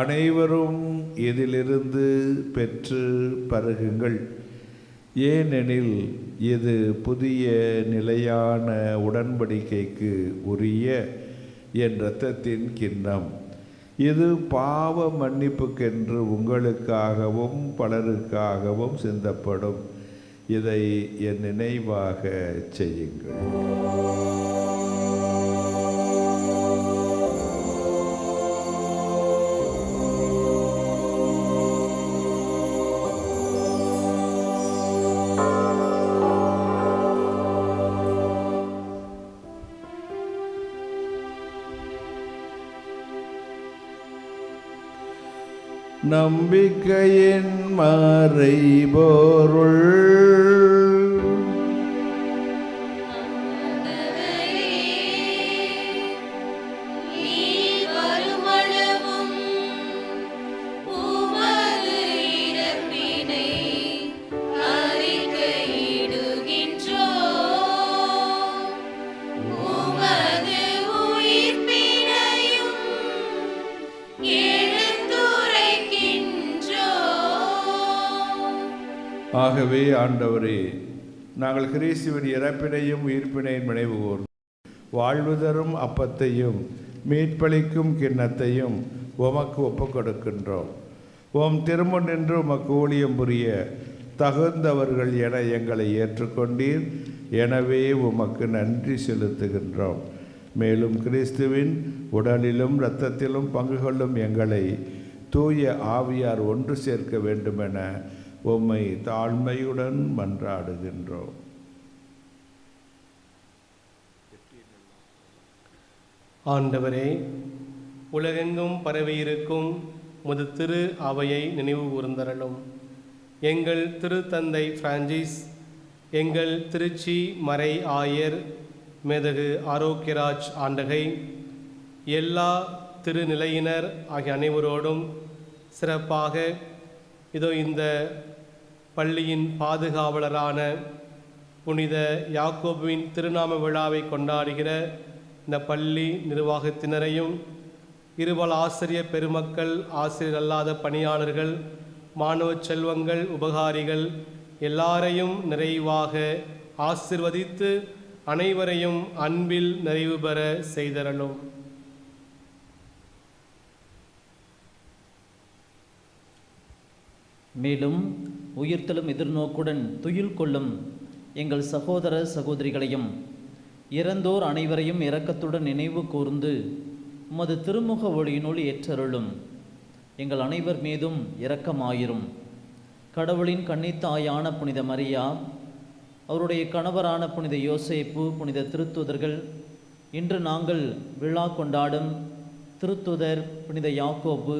Speaker 1: அனைவரும் இதிலிருந்து பெற்று பருகுங்கள், ஏனெனில் இது புதிய நிலையான உடன்படிக்கைக்கு உரிய என் இரத்தத்தின் கிண்ணம். இது பாவ மன்னிப்புக்கென்று உங்களுக்காகவும் பலருக்காகவும் சிந்தப்படும். இதை என் நினைவாக செய்யுங்கள். நம்பிக்கையின் மறைபொருள் ஆகவே ஆண்டவரே, நாங்கள் கிறிஸ்துவின் இறப்பினையும் உயிர்ப்பினையும் நினைவு கூர்ந்து வாழ்வு தரும் அப்பத்தையும் மீட்பளிக்கும் கிண்ணத்தையும் உமக்கு ஒப்புக் கொடுக்கின்றோம். உம் திரும்ப நின்று உமக்கு ஊழியம் புரிய தகுந்தவர்கள் என எங்களை ஏற்றுக்கொண்டீர். எனவே உமக்கு நன்றி செலுத்துகின்றோம். மேலும் கிறிஸ்துவின் உடலிலும் இரத்தத்திலும் பங்கு கொள்ளும் எங்களை தூய ஆவியார் ஒன்று சேர்க்க வேண்டுமென உம்மை தாழ்மையுடன் மன்றாடுகின்றோம்.
Speaker 9: ஆண்டவரே, உலகெங்கும் பரவியிருக்கும் உமது திரு அவையை நினைவு கூர்ந்தருளும். எங்கள் திருத்தந்தை பிரான்சிஸ், எங்கள் திருச்சி மறை ஆயர் மேதகு ஆரோக்கியராஜ் ஆண்டகை, எல்லா திருநிலையினர் ஆகிய அனைவரோடும் சிறப்பாக இதோ இந்த பள்ளியின் பாதுகாவலரான புனித யாக்கோபுவின் திருநாம விழாவை கொண்டாடுகிற இந்த பள்ளி நிர்வாகத்தினரையும், இருபால் ஆசிரியர் பெருமக்கள், ஆசிரியர் அல்லாத பணியாளர்கள், மாணவ செல்வங்கள், உபகாரிகள் எல்லாரையும் நிறைவாக ஆசிர்வதித்து அனைவரையும் அன்பில் நிறைவு பெற செய்தரலும்.
Speaker 10: மேலும் உயிர்த்தலும் எதிர்நோக்குடன் துயில் கொள்ளும் எங்கள் சகோதர சகோதரிகளையும் இறந்தோர் அனைவரையும் இரக்கத்துடன் நினைவு கூர்ந்து உமது திருமுக ஒளியினுள் ஏற்றருளும். எங்கள் அனைவர் மீதும் இரக்கமாயிரும். கடவுளின் கன்னித்தாயான புனித மரியா, அவருடைய கணவரான புனித யோசேப்பு, புனித திருத்துதர்கள், இன்று நாங்கள் விழா கொண்டாடும் திருத்துதர் புனித யாக்கோபு,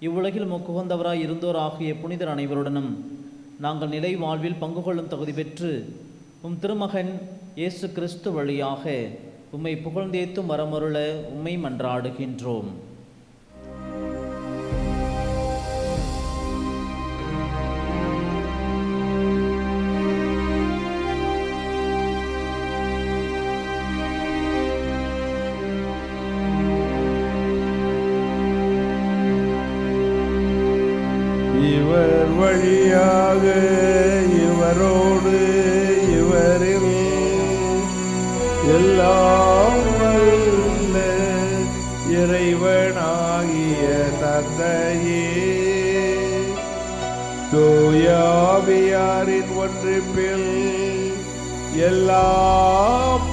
Speaker 10: இவ்வுலகில் முக்குகந்தவராய் இருந்தோர் ஆகிய புனிதர் அனைவருடனும் நாங்கள் நிலை வாழ்வில் பங்கு கொள்ளும் தகுதி பெற்று உம் திருமகன் இயேசு கிறிஸ்து வழியாக உம்மை புகழ்ந்தேத்தும் வரமருள உம்மை மன்றாடுகின்றோம்.
Speaker 1: இவர் வழியாக இவரோடு இவரில் எல்லாம் வல்ல இறைவனாகிய தந்தையே, தூயாவியாரின் ஒன்றிப்பில் எல்லா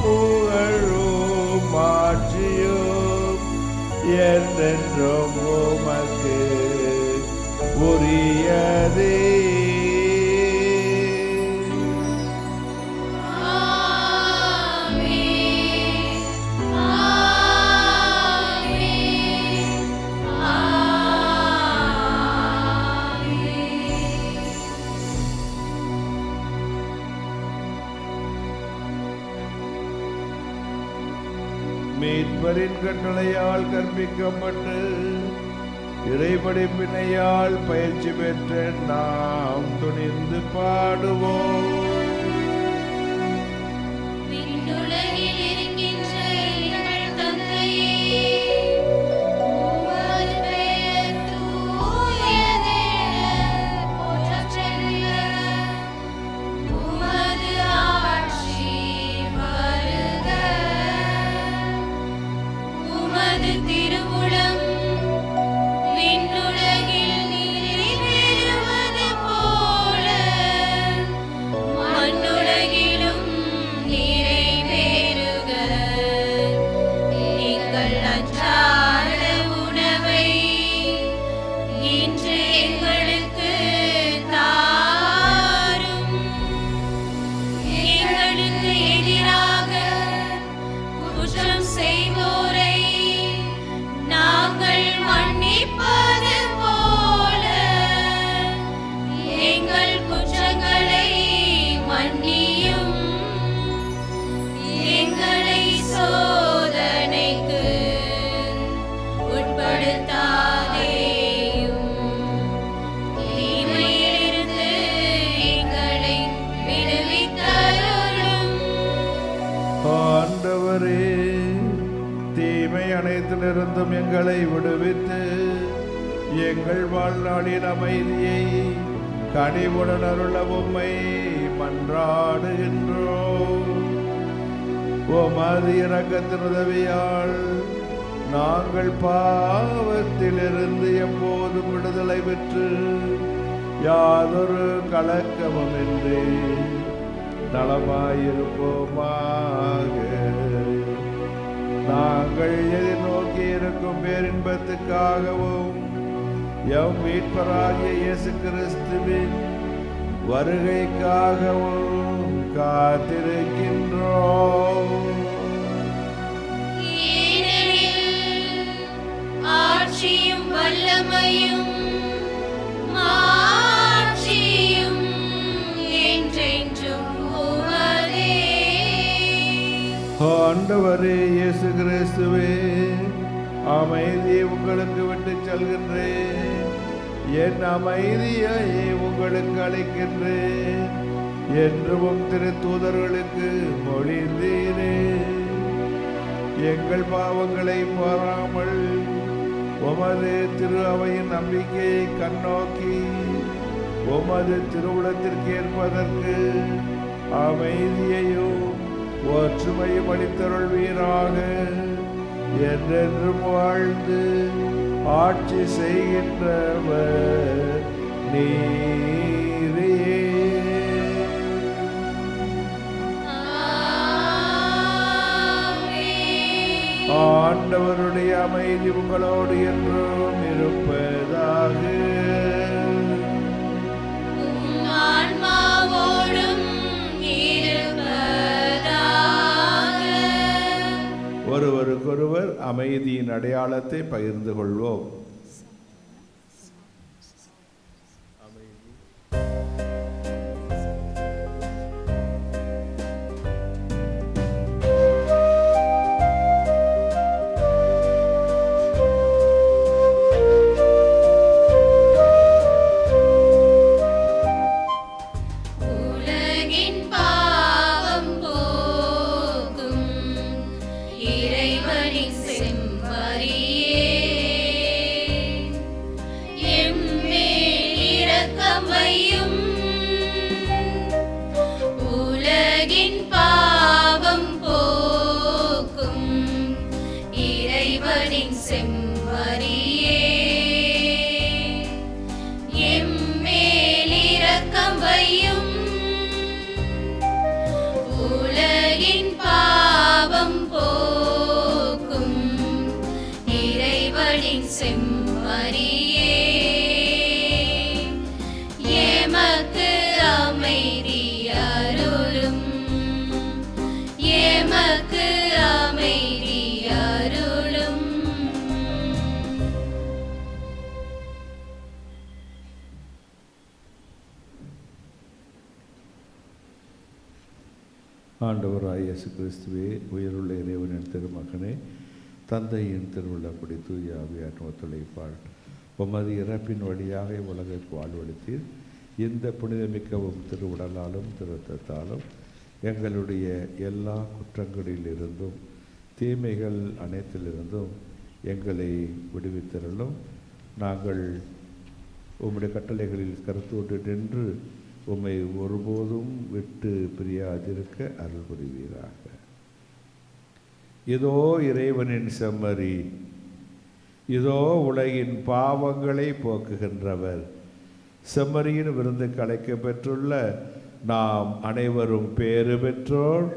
Speaker 1: புகழும் ஆட்சியும் என்றென்றும் உமக்கு உரியதே. மீட்பரின் கட்டளையால் கற்பிக்கப்பட்டு இறைபடிப்பினையால் பயிற்சி பெற்ற நாம் துணிந்து பாடுவோம்.
Speaker 4: விண்ணுலகில் இருக்கின்ற எங்கள் தந்தையே, உமது பெயர் தூயதென போற்றச் பெறுக. உமது ஆட்சி வருக. உமது திருவுளம் விண்ணுலகில் நிறைவேறுவது போல மண்ணுலகிலும் நிறைவேறுக. எங்கள் அன்றாட உணவை இன்று எங்களுக்கு தாரும். எங்களுக்கு எதிராக குற்றம் செய்வோரை நாங்கள் மன்னிப்பது போல எங்கள் குற்றங்களை மன்னியும். எங்களை சோதனைக்கு உட்படுத்தாதேயும், தீமையிலிருந்து எங்களை விடுவித்தருளும்.
Speaker 1: ஆண்டவரே, தீமை அனைத்திலிருந்தும் எங்களை விடுவித்து எங்கள் வாழ்நாளின் அமைதியை கனிவுடன் அருள உம்மை மன்றாடுகின்றோம். உமது இரக்கத்தின் உதவியால் நாங்கள் பாவத்திலிருந்து எப்போதும் விடுதலை பெற்று யாதொரு கலக்கமுமின்றி நலமாயிருப்போமாக. நாங்கள் எதிர்நோக்கி இருக்கும் பேரின்பத்துக்காகவும் எம் மீட்பராகிய இயேசு கிறிஸ்துவின் வருகைக்காகவும் காத்திருக்கின்றோம்.
Speaker 4: ஏனெனில் ஆட்சியும் வல்லமையும் மாட்சியும் என்றென்றும் உமதே.
Speaker 1: ஆண்டவரே இயேசு கிறிஸ்துவே, அமைதியை உங்களுக்கு விட்டு செல்கின்றேன், என் அமைதியை உங்களுக்கு அளிக்கின்றேன் என்றும் திருத்தூதர்களுக்கு மொழிந்தீரே. எங்கள் பாவங்களை பாராமல் உமது திரு அவையின் நம்பிக்கையை கண்ணோக்கி உமது திருவுளத்திற்கு ஏற்பதற்கு அமைதியையும் ஒற்றுமையும் அளித்தருள்வீராக. என்றென்றும் வாழ்ந்து ஆட்சி செய்கின்றவர் நீரே. ஆண்டவருடைய அமைதி உங்களோடு என்றும் இருப்பதாக.
Speaker 4: ஆன்மாவோடும் இருப்பதாக.
Speaker 1: ஒருவருக்கொருவர் அமைதியின் அடையாளத்தை பகிர்ந்து கொள்வோம்.
Speaker 8: இறைவனின் செம்மறியே எம்மேல் இரக்கம் வையும் உலகின் பாவம் போக்கும் இறைவனின் செம்மறியே எமக்கு அமைதி அருளும் எமக்கு அமைதி அருளும்.
Speaker 1: ஆண்டவராய் இயேசு கிறிஸ்துவே, உயிருள்ள இறைவனின் திருமகனே, தந்தையின் திருவிழப்படி தூய ஆவியாரின் ஒத்துழைப்பாள் உமது இறப்பின் வழியாக உலகிற்கு வாழ்வளித்தீர். இந்த புனிதமிக்கவும் திருவுடலாலும் திருத்தத்தாலும் எங்களுடைய எல்லா குற்றங்களிலிருந்தும் தீமைகள் அனைத்திலிருந்தும் எங்களை விடுவித்தருளும். நாங்கள் உம்முடைய கட்டளைகளில் கருத்தோடு நின்று உம்மை ஒருபோதும் விட்டு பிரியாதிருக்க அருள் புரிவீராக. இதோ இறைவனின் செம்மறி, இதோ உலகின் பாவங்களை போக்குகின்றவர். செம்மறியின் விருந்துக்கு அழைக்க பெற்றுள்ள நாம் அனைவரும் பேறு பெற்றோர்.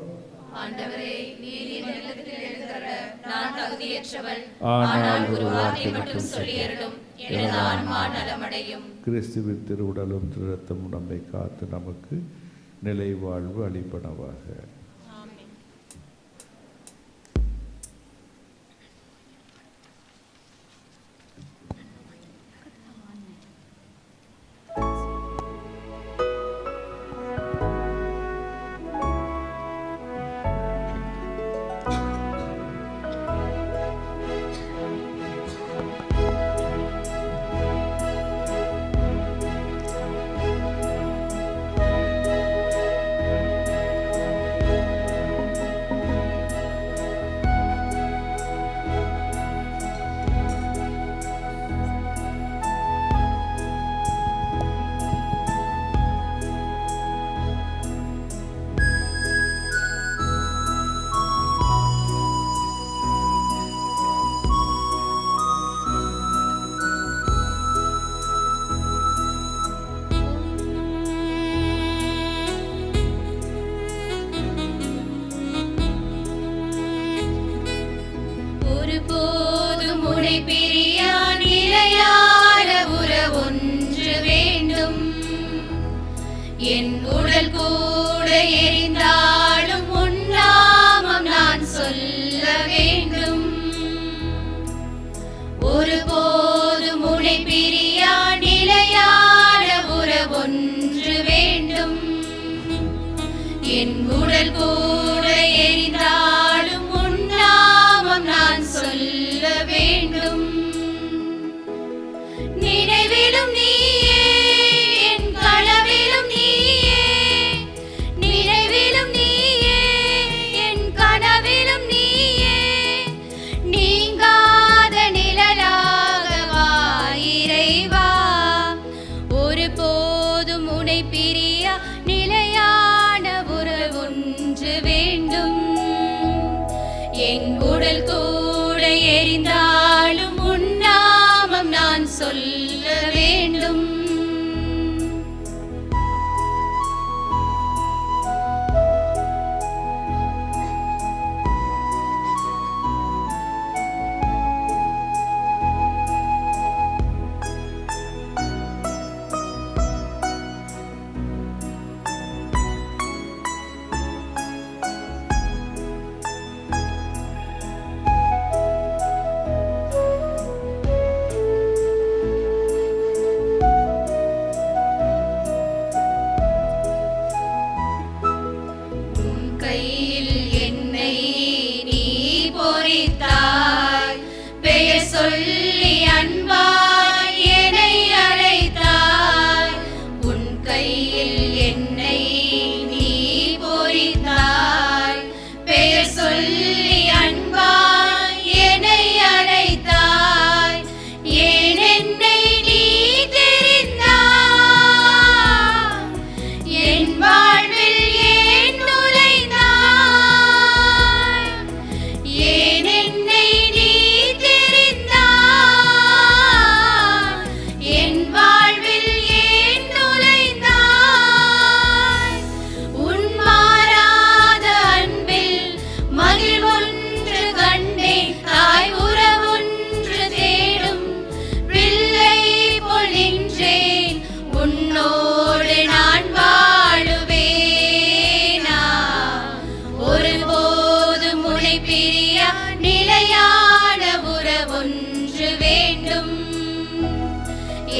Speaker 8: ஆண்டவரே, நீர் என் இல்லத்தில் எழுந்தருள நான் தகுதியற்றவள்.
Speaker 1: ஆனால்
Speaker 8: ஒரு வார்த்தை மட்டும் சொல்லியருளும், எனது ஆன்மா நலமடையும்.
Speaker 1: கிறிஸ்துவின் திருவுடலும் திருரத்தமும் நம்மை காத்து நமக்கு நிலை வாழ்வு அளிப்பனவாக.
Speaker 8: பிரியா நிலையான உறவொன்று வேண்டும். என் உடல் கூட எரிந்தாலும் உன் நாமம் நான் சொல்ல வேண்டும். ஒருபோதும் உன்னை பிரியா நிலையான உறவொன்று வேண்டும். என் உடல் கூட எரிந்தாலும் உன் நாமம் நான் சொல்ல வேண்டும். நினைவிலும் நீயே, என் கனவிலும் நீயே. நினைவிலும் நீயே, என் கனவிலும் நீயே. நீங்காத நிழலாக வா இறைவா. ஒருபோதும் உன்னை பிரியா நிலையான உறவொன்று வேண்டும். என் உடல் கூட எரிந்தாலும் உன் நாமம் நான் சொல்ல வேண்டும்.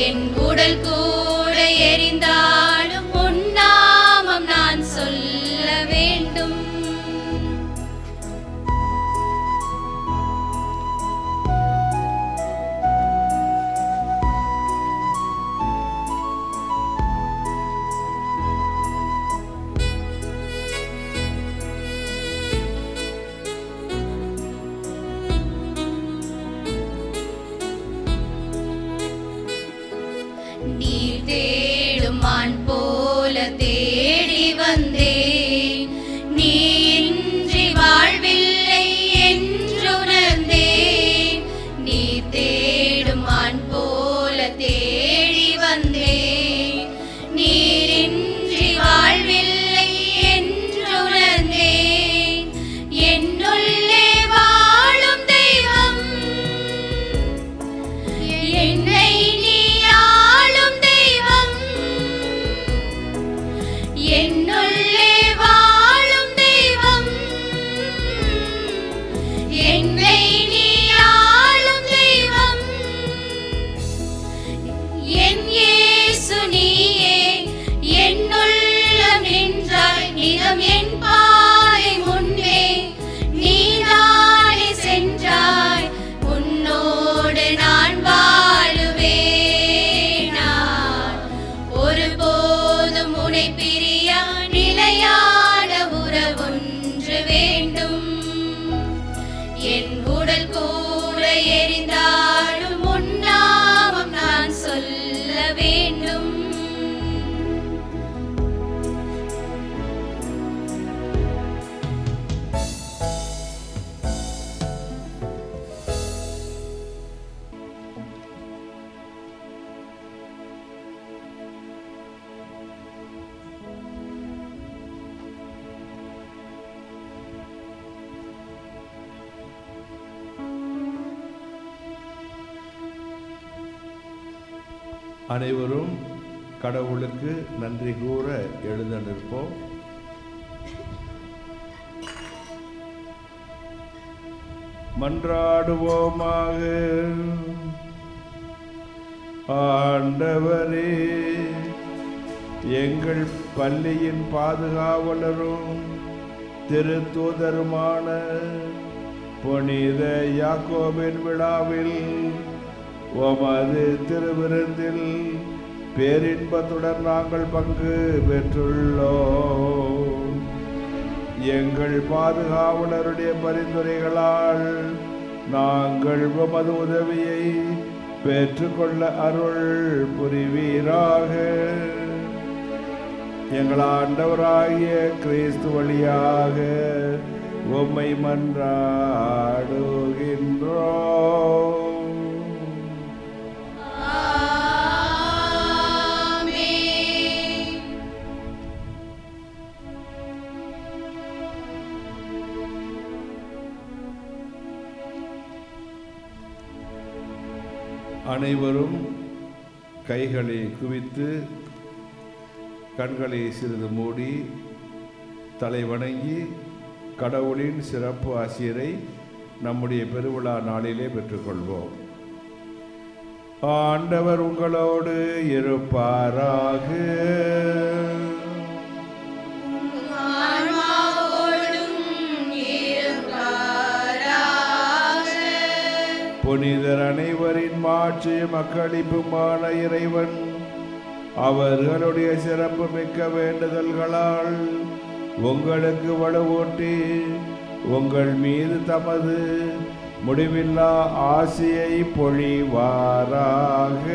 Speaker 4: என் உடல் கூட எரிந்தாலும் உன் நாமம் நான் சொல்ல வேண்டும். நீர் தேடும் மான் போல தேடி வந்தேன், நீ இன்றி வாழ்வில்லை என்றுணர்ந்தேன். நீர் தேடும் மான் போல தேடி வந்தேன், நீரின்றி வாழ்வில்லை என்றுணர்ந்தேன். என்னுள்ளே வாழும் தெய்வம், என்னை நீ ஆளும் தெய்வம். என்னுள்ளே வாழும் தெய்வம், என்னை நீ ஆளும் தெய்வம். என் இயேசு நீயே என்னுள்ளம் நின்றாய், நிதம் என் பாதை முன்னே நீதானே சென்றாய். உன்னோடு நான் வாழுவேன், நான் ஒருபோதும் உன்னை பிரியா நிலையான உறவொன்று வேண்டும். என் உடல் கூட எரிந்தாலும் உன் நாமம் நான் சொல்ல வேண்டும்.
Speaker 1: அனைவரும் கடவுளுக்கு நன்றி கூற எழுத நிற்போம். மன்றாடுவோமாக. ஆண்டவரே, எங்கள் பள்ளியின் பாதுகாவலரும் திருத்தூதருமான புனித யாக்கோபின் விழாவில் உமது திருவிருந்தில் பேரின்பத்துடன் நாங்கள் பங்கு பெற்றுள்ளோம். எங்கள் பாதுகாவலருடைய பரிந்துரைகளால் நாங்கள் உமது உதவியை பெற்றுக்கொள்ள அருள் புரிவீராக. எங்கள் ஆண்டவராகிய கிறிஸ்து வழியாக உம்மை மன்றாடுகின்றோம். அனைவரும் கைகளை குவித்து கண்களை சிறிது மூடி தலை வணங்கி கடவுளின் சிறப்பு ஆசிரியரை நம்முடைய பெருவிழா நாளிலே பெற்றுக்கொள்வோம். ஆண்டவர் உங்களோடு இருப்பாராக. புனிதர் அனைவரின் மாட்சியும் மக்களிப்புமான இறைவன் அவர்களுடைய சிறப்பு மிக்க வேண்டுதல்களால் உங்களுக்கு வலுவூட்டி உங்கள் மீது தமது முடிவில்லா ஆசியை பொழிவாராக.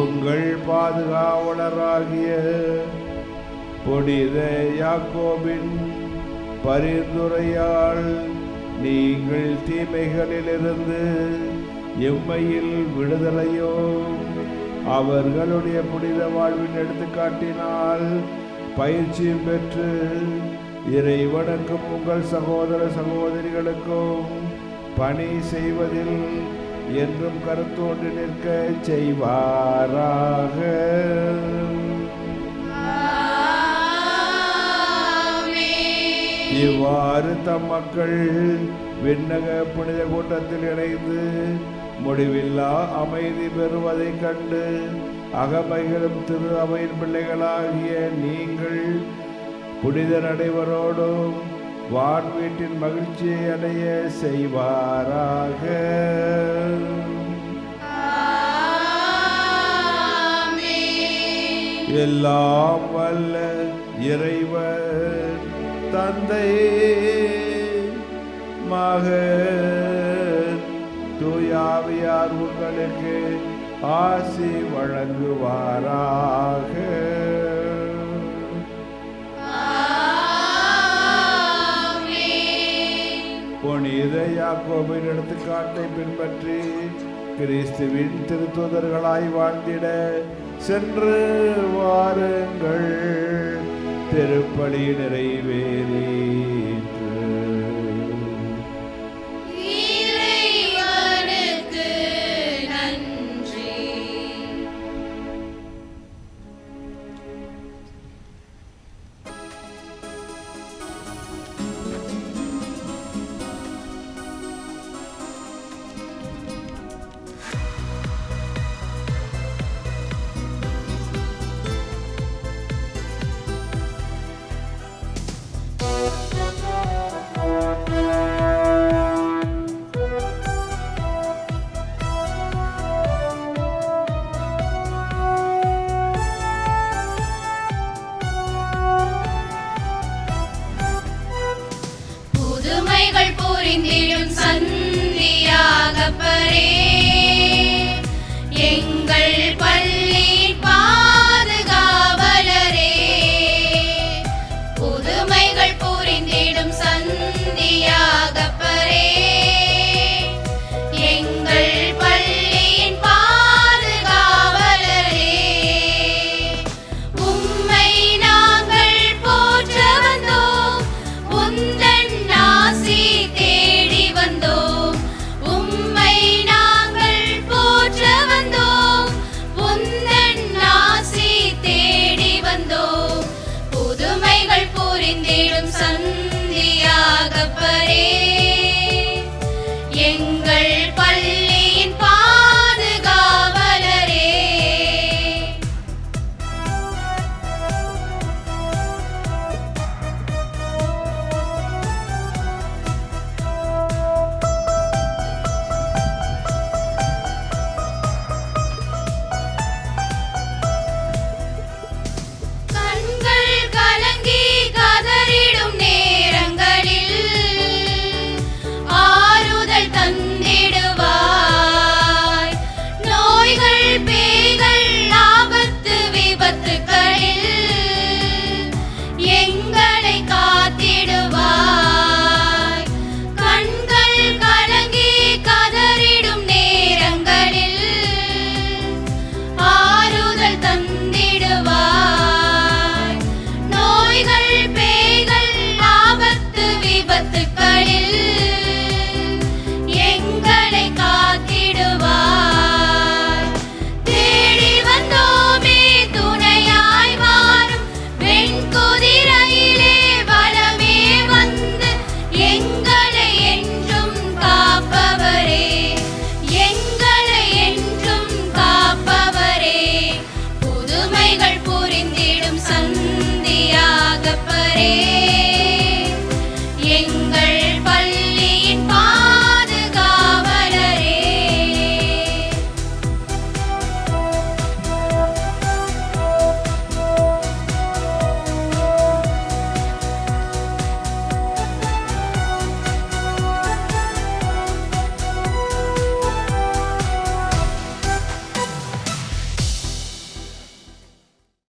Speaker 1: உங்கள் பாதுகாவலராகிய புனித யாக்கோபின் பரிந்துரையால் நீங்கள் தீமைகளிலிருந்து எம்மையில் விடுதலையோ அவர்களுடைய புனித வாழ்வின் எடுத்துக்காட்டினால் பயிற்சியும் பெற்று இறைவனுக்கும் உங்கள் சகோதர சகோதரிகளுக்கும் பணி செய்வதில் என்றும் கருத்தோடு நிற்க செய்வாராக. இவ்வாறு தம் மக்கள் விண்ணக புனித கூட்டத்தில் இணைந்து முடிவில்லா அமைதி பெறுவதைக் கண்டு அகமகிழும் திரு அவையின் பிள்ளைகளாகிய நீங்கள் புனிதர் அனைவரோடும் வான் வீட்டின் மகிழ்ச்சியை அடைய செய்வாராக. எல்லாம் வல்ல இறைவன் தந்தை மகன் தூயாவியார் உங்களுக்கு ஆசி வழங்குவாராக. புனித யாக்கோபின் எடுத்துக்காட்டை பின்பற்றி கிறிஸ்துவின் திருத்தூதர்களாய் வாழ்ந்திட சென்று வாருங்கள். திருப்பலி நிறைவேறிற்று.
Speaker 4: இறைவனுக்கு நன்றி. புதுமைகள் புரிந்திடும் சந்தியாகப்பரே, எங்கள் பள்ளி பாதுகாவலரே. புதுமைகள் புரிந்திடும் சந்தியாகப்பரே, எங்கள் பள்ளியின் பாதுகாவலரே. உம்மை நாங்கள் போற்ற வந்தோம், உந்தன் ஆசி தேடி வந்தோம். உம்மை நாங்கள் போற்ற வந்தோம், உந்தன் ஆசி தேடி வந்தோம். புதுமைகள் புரிந்திடும் சந்தியாகப்பரே,